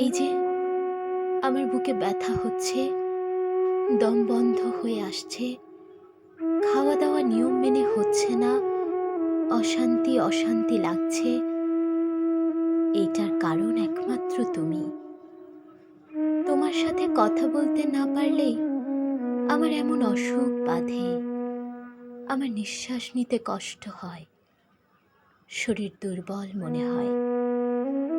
এই যে আমার বুকে ব্যথা হচ্ছে, দম বন্ধ হয়ে আসছে, খাওয়া দাওয়া নিয়ম মেনে হচ্ছে না, অশান্তি অশান্তি লাগছে। এটার কারণ একমাত্র তুমি। তোমার সাথে কথা বলতে না পারলেই আমার এমন অসুখ বাধে, আমার নিঃশ্বাস নিতে কষ্ট হয়, শরীর দুর্বল মনে হয়,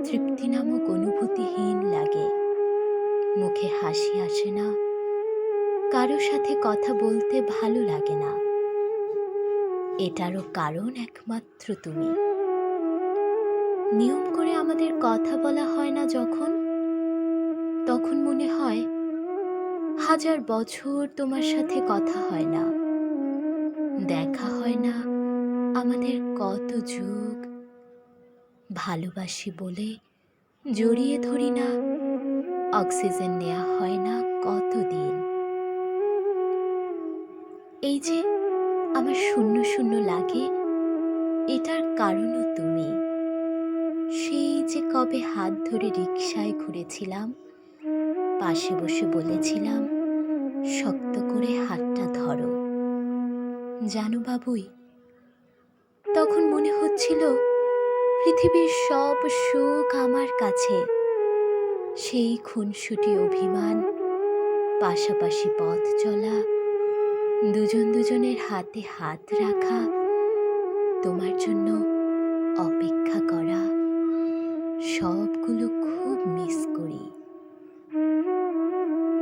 তৃপ্তি নামক অনুভূতিহীন লাগে, মুখে হাসি আসে না, কারো সাথে কথা বলতে ভালো লাগে না। এটারও কারণ একমাত্র তুমি। নিয়ম করে আমাদের কথা বলা হয় না যখন, তখন মনে হয় 1000 বছর তোমার সাথে কথা হয় না, দেখা হয় না আমাদের কত যুগ। ভালোবাসি বলে জড়িয়ে ধরি না, অক্সিজেন নেওয়া হয় না কতদিন। এই যে আমার শূন্য শূন্য লাগে, এটার কারণও তুমি। সেই যে কবে হাত ধরে রিকশায় ঘুরেছিলাম, পাশে বসে বলেছিলাম শক্ত করে হাতটা ধরো। জানো বাবুই, তখন মনে হচ্ছিল পৃথিবীর সব সুখ আমার কাছে। সেই খুনসুটি অভিমান, পাশাপাশি পথ চলা, দুজন দুজনের হাতে হাত রাখা, তোমার জন্য অপেক্ষা করা, সবগুলো খুব মিস করি।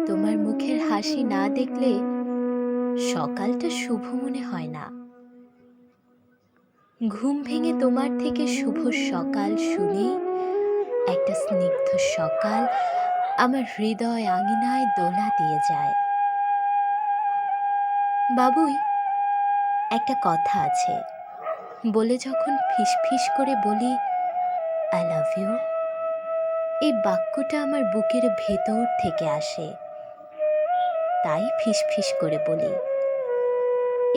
তোমার মুখের হাসি না দেখলে সকালটা শুভ মনে হয় না। ঘুম ভেঙে তোমার থেকে শুভ সকাল শুনেই একটা স্নিগ্ধ সকাল আমার হৃদয় আঙিনায় দোলা দিয়ে যায়। বাবুই, একটা কথা আছে, বলে যখন ফিসফিস করে বলি আই লাভ ইউ, এই বাক্যটা আমার বুকের ভেতর থেকে আসে, তাই ফিসফিস করে বলি।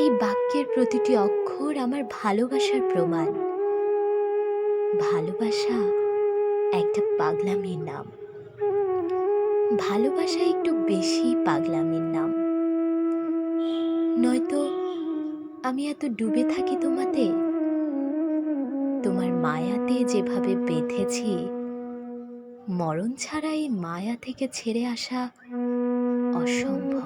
এই বাক্যের প্রতিটি অক্ষর আমার ভালোবাসার প্রমাণ। ভালোবাসা একটা পাগলামির নাম, ভালোবাসা একটু বেশি পাগলামির নাম। নয়তো আমি এত ডুবে থাকি তোমাতে, তোমার মায়াতে যেভাবে বেঁধেছি, মরণ ছাড়া এই মায়া থেকে ছেড়ে আসা অসম্ভব।